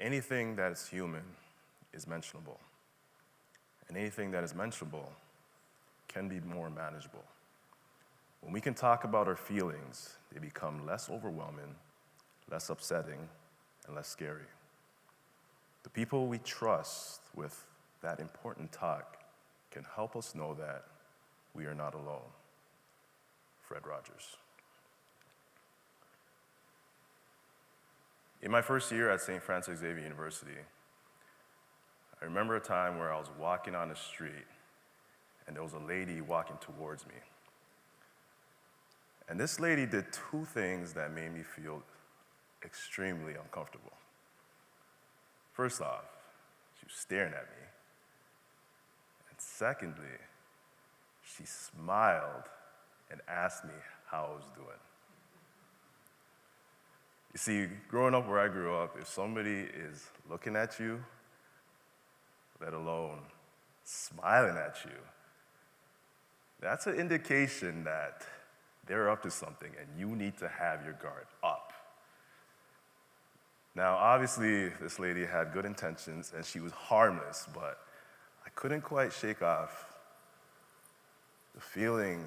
anything that is human is mentionable. And anything that is mentionable can be more manageable. When we can talk about our feelings, they become less overwhelming, less upsetting, and less scary. The people we trust with that important talk can help us know that we are not alone. Fred Rogers. In my first year at St. Francis Xavier University, I remember a time where I was walking on the street and there was a lady walking towards me. And this lady did two things that made me feel extremely uncomfortable. First off, she was staring at me. And secondly, she smiled and asked me how I was doing. You see, growing up where I grew up, if somebody is looking at you, let alone smiling at you, that's an indication that they're up to something and you need to have your guard up. Now, obviously, this lady had good intentions and she was harmless, but I couldn't quite shake off the feeling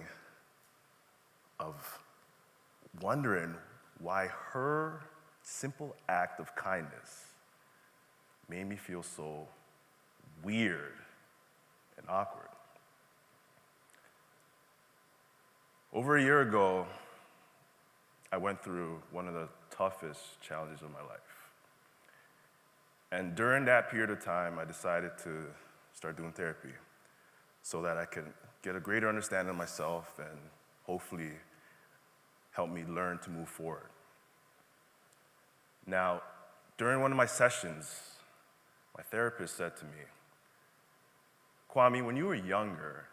of wondering why her simple act of kindness made me feel so weird and awkward. Over a year ago, I went through one of the toughest challenges of my life. And during that period of time, I decided to start doing therapy so that I could get a greater understanding of myself and hopefully help me learn to move forward. Now, during one of my sessions, my therapist said to me, Kwame, when you were younger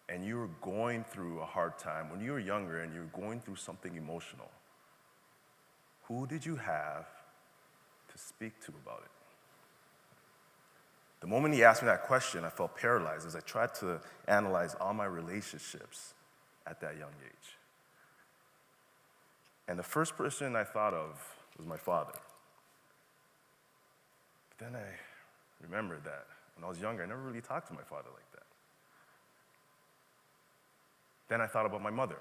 and you were going through a hard time, when you were younger and you were going through something emotional, who did you have to speak to about it? The moment he asked me that question, I felt paralyzed as I tried to analyze all my relationships at that young age. And the first person I thought of was my father. But then I remembered that when I was younger, I never really talked to my father like that. Then I thought about my mother,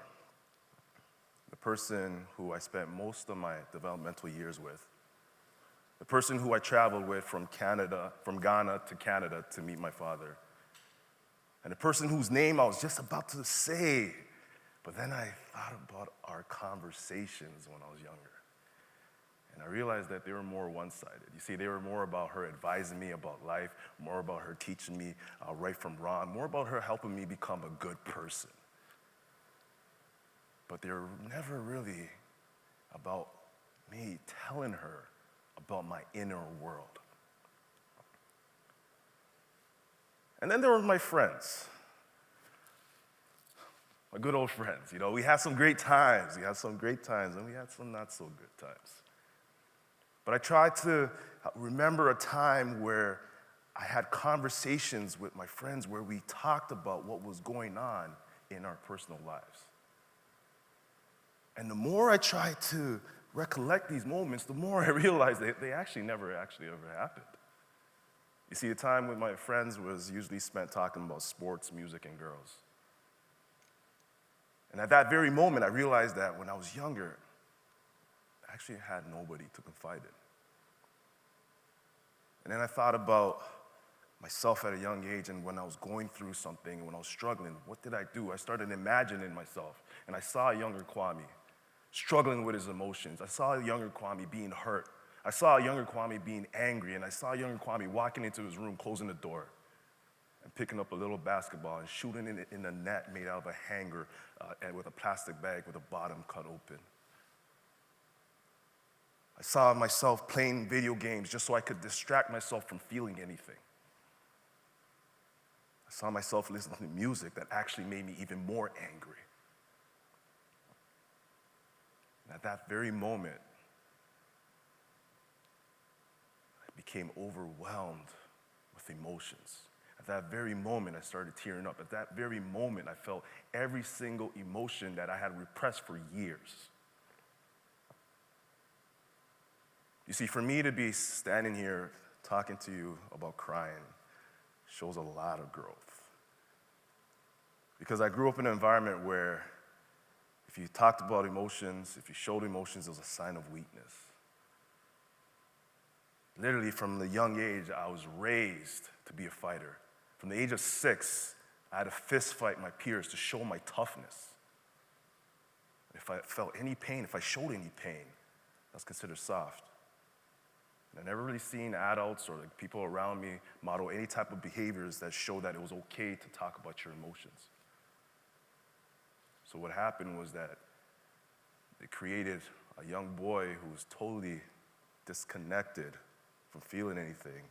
the person who I spent most of my developmental years with, the person who I traveled with from Ghana to Canada to meet my father, and the person whose name I was just about to say, but then I thought about our conversations when I was younger. And I realized that they were more one-sided. You see, they were more about her advising me about life, more about her teaching me right from wrong, more about her helping me become a good person. But they were never really about me telling her about my inner world. And then there were my friends, my good old friends. You know, we had some great times. We had some great times, and we had some not so good times. But I tried to remember a time where I had conversations with my friends where we talked about what was going on in our personal lives. And the more I tried to recollect these moments, the more I realized that they actually never ever happened. You see, the time with my friends was usually spent talking about sports, music, and girls. And at that very moment, I realized that when I was younger, I actually had nobody to confide in. And then I thought about myself at a young age, and when I was going through something, when I was struggling, what did I do? I started imagining myself, and I saw a younger Kwame struggling with his emotions. I saw a younger Kwame being hurt. I saw a younger Kwame being angry, and I saw a younger Kwame walking into his room, closing the door, and picking up a little basketball and shooting it in a net made out of a hanger and with a plastic bag with the bottom cut open. I saw myself playing video games just so I could distract myself from feeling anything. I saw myself listening to music that actually made me even more angry. And at that very moment, I became overwhelmed with emotions. At that very moment, I started tearing up. At that very moment, I felt every single emotion that I had repressed for years. You see, for me to be standing here talking to you about crying shows a lot of growth. Because I grew up in an environment where if you talked about emotions, if you showed emotions, it was a sign of weakness. Literally, from the young age, I was raised to be a fighter. From the age of 6, I had to fist fight my peers to show my toughness. If I felt any pain, if I showed any pain, that's considered soft. And I never really seen adults or people around me model any type of behaviors that show that it was okay to talk about your emotions. So what happened was that it created a young boy who was totally disconnected from feeling anything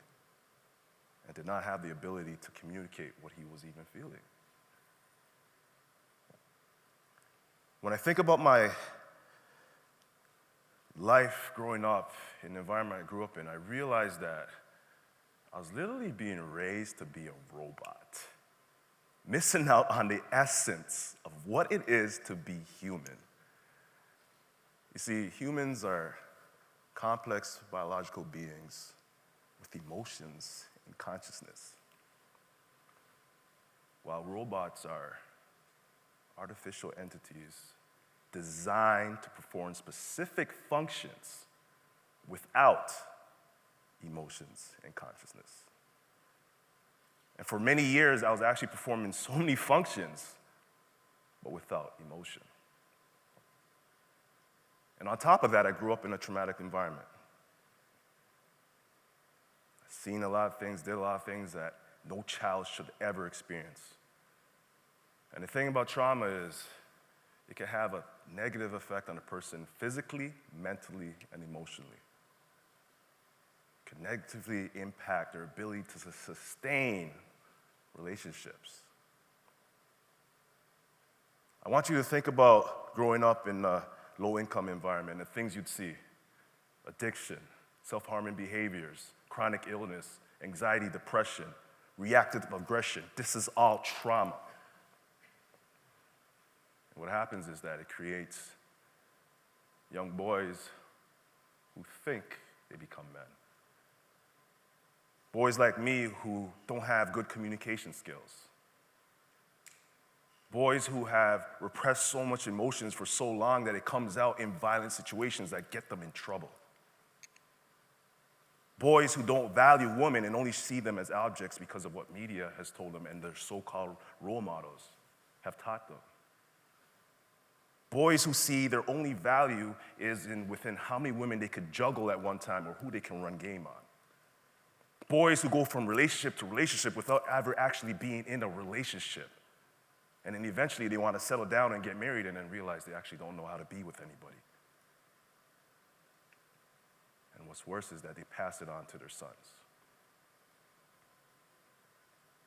and did not have the ability to communicate what he was even feeling. When I think about my life growing up in the environment I grew up in, I realized that I was literally being raised to be a robot, missing out on the essence of what it is to be human. You see, humans are complex biological beings with emotions and consciousness, while robots are artificial entities designed to perform specific functions without emotions and consciousness. And for many years, I was actually performing so many functions, but without emotion. And on top of that, I grew up in a traumatic environment. I've seen a lot of things, did a lot of things that no child should ever experience. And the thing about trauma is it can have a negative effect on a person physically, mentally, and emotionally. It can negatively impact their ability to sustain relationships. I want you to think about growing up in a low-income environment, the things you'd see: addiction, self-harming behaviors, chronic illness, anxiety, depression, reactive aggression. This is all trauma. And what happens is that it creates young boys who think they become men. Boys like me who don't have good communication skills. Boys who have repressed so much emotions for so long that it comes out in violent situations that get them in trouble. Boys who don't value women and only see them as objects because of what media has told them and their so-called role models have taught them. Boys who see their only value is within how many women they could juggle at one time or who they can run game on. Boys who go from relationship to relationship without ever actually being in a relationship. And then eventually they want to settle down and get married and then realize they actually don't know how to be with anybody. And what's worse is that they pass it on to their sons.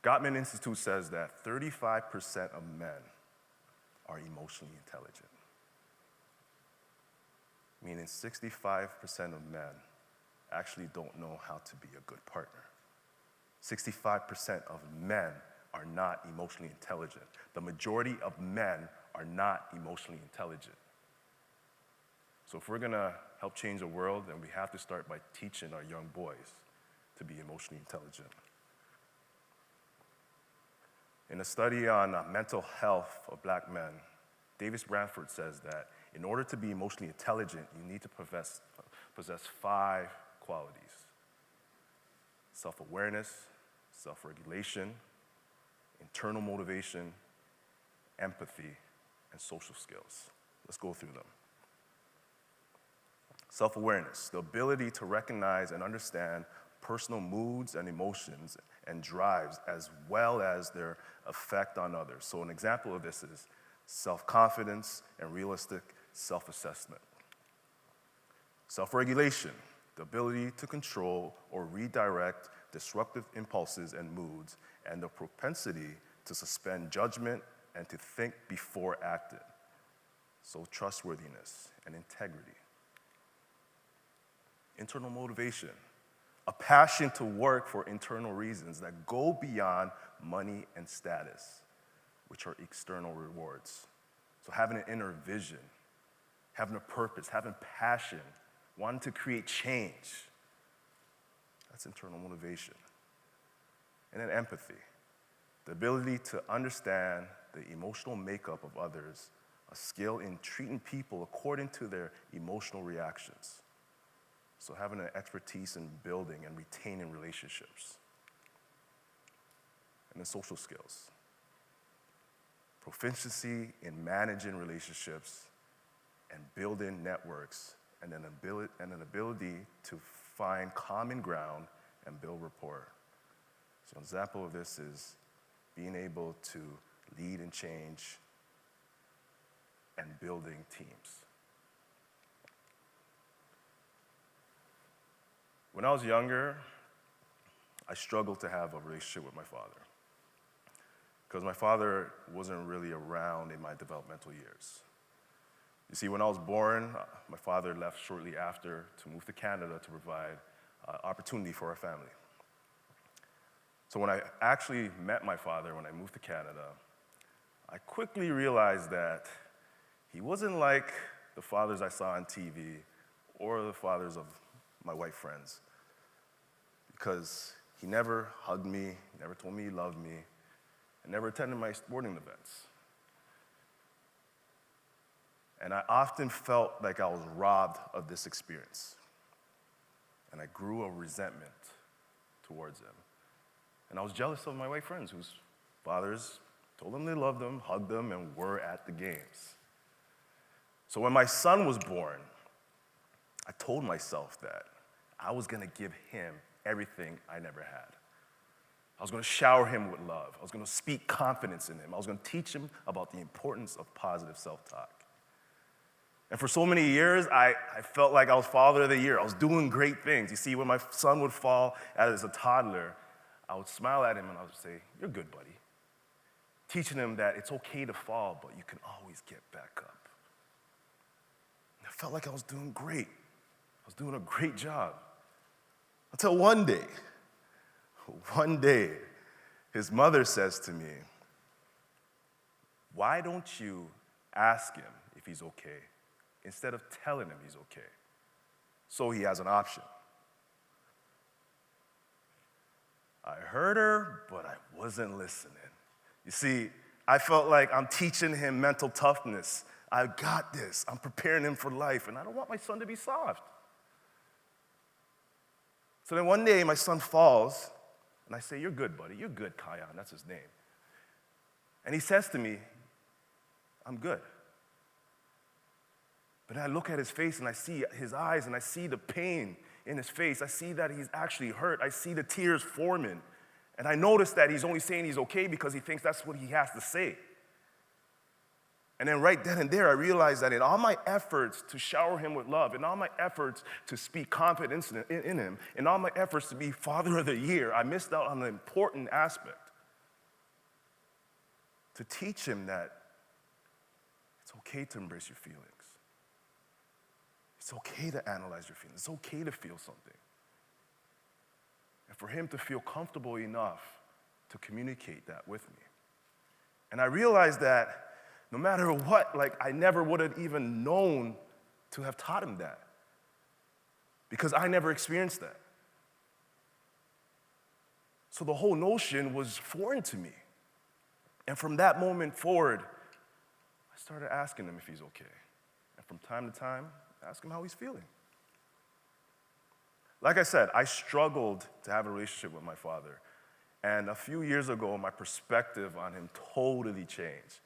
Gottman Institute says that 35% of men are emotionally intelligent, meaning 65% of men actually don't know how to be a good partner. 65% of men are not emotionally intelligent. The majority of men are not emotionally intelligent. So if we're gonna help change the world, then we have to start by teaching our young boys to be emotionally intelligent. In a study on mental health of black men, Davis Branford says that in order to be emotionally intelligent, you need to possess 5 qualities: self-awareness, self-regulation, internal motivation, empathy, and social skills. Let's go through them. Self-awareness, the ability to recognize and understand personal moods and emotions and drives, as well as their effect on others. So an example of this is self-confidence and realistic self-assessment. Self-regulation, the ability to control or redirect disruptive impulses and moods, and the propensity to suspend judgment and to think before acting. So trustworthiness and integrity. Internal motivation, a passion to work for internal reasons that go beyond money and status, which are external rewards. So having an inner vision, having a purpose, having passion wanting to create change. That's internal motivation. And then empathy, the ability to understand the emotional makeup of others, a skill in treating people according to their emotional reactions. So having an expertise in building and retaining relationships. And then social skills. Proficiency in managing relationships and building networks, and an ability to find common ground and build rapport. So an example of this is being able to lead and change and building teams. When I was younger, I struggled to have a relationship with my father because my father wasn't really around in my developmental years. You see, when I was born, my father left shortly after to move to Canada to provide opportunity for our family. So when I actually met my father when I moved to Canada, I quickly realized that he wasn't like the fathers I saw on TV or the fathers of my white friends, because he never hugged me, never told me he loved me, and never attended my sporting events. And I often felt like I was robbed of this experience. And I grew a resentment towards him. And I was jealous of my white friends whose fathers told them they loved them, hugged them, and were at the games. So when my son was born, I told myself that I was gonna give him everything I never had. I was gonna shower him with love. I was gonna speak confidence in him. I was gonna teach him about the importance of positive self-talk. And for so many years, I felt like I was Father of the Year. I was doing great things. You see, when my son would fall as a toddler, I would smile at him and I would say, "You're good, buddy." Teaching him that it's okay to fall, but you can always get back up. And I felt like I was doing great. I was doing a great job. Until one day, his mother says to me, "Why don't you ask him if he's okay instead of telling him he's okay, so he has an option?" I heard her, but I wasn't listening. You see, I felt like I'm teaching him mental toughness. I got this. I'm preparing him for life, and I don't want my son to be soft. So then one day, my son falls, and I say, "You're good, buddy. You're good, Kayan." That's his name. And he says to me, "I'm good." But I look at his face, and I see his eyes, and I see the pain in his face. I see that he's actually hurt. I see the tears forming. And I notice that he's only saying he's okay because he thinks that's what he has to say. And then right then and there, I realized that in all my efforts to shower him with love, in all my efforts to speak confidence in him, in all my efforts to be Father of the Year, I missed out on an important aspect. To teach him that it's okay to embrace your feelings. It's okay to analyze your feelings. It's okay to feel something. And for him to feel comfortable enough to communicate that with me. And I realized that no matter what, I never would have even known to have taught him that, because I never experienced that. So the whole notion was foreign to me. And from that moment forward, I started asking him if he's okay. And from time to time, ask him how he's feeling. Like I said, I struggled to have a relationship with my father. And a few years ago, my perspective on him totally changed.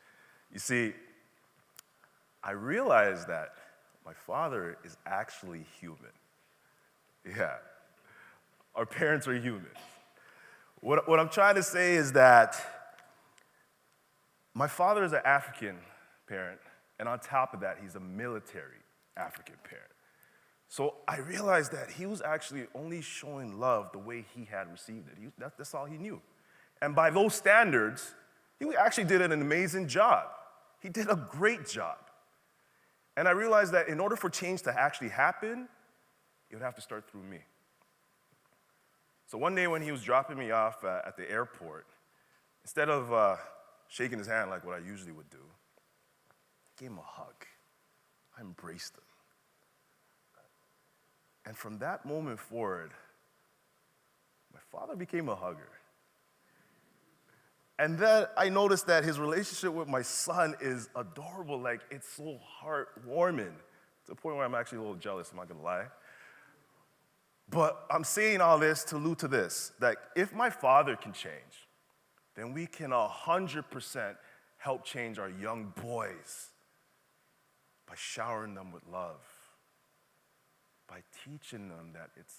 You see, I realized that my father is actually human. Yeah, our parents are humans. What I'm trying to say is that my father is an African parent, and on top of that, he's a military African parent. So I realized that he was actually only showing love the way he had received it. That's all he knew. And by those standards, he actually did an amazing job. He did a great job. And I realized that in order for change to actually happen, it would have to start through me. So one day when he was dropping me off at the airport, instead of shaking his hand like what I usually would do, I gave him a hug. I embraced him. And from that moment forward, my father became a hugger. And then I noticed that his relationship with my son is adorable. Like, it's so heartwarming to the point where I'm actually a little jealous, I'm not gonna lie. But I'm saying all this to allude to this, that if my father can change, then we can 100% help change our young boys by showering them with love, by teaching them that it's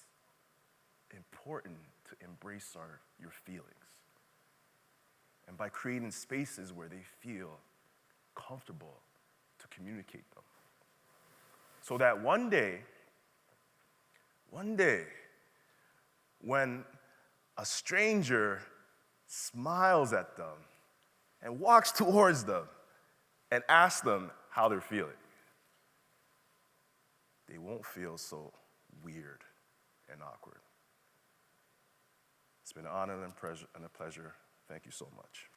important to embrace your feelings, and by creating spaces where they feel comfortable to communicate them. So that one day, when a stranger smiles at them and walks towards them and asks them how they're feeling, they won't feel so weird and awkward. It's been an honor and a pleasure. Thank you so much.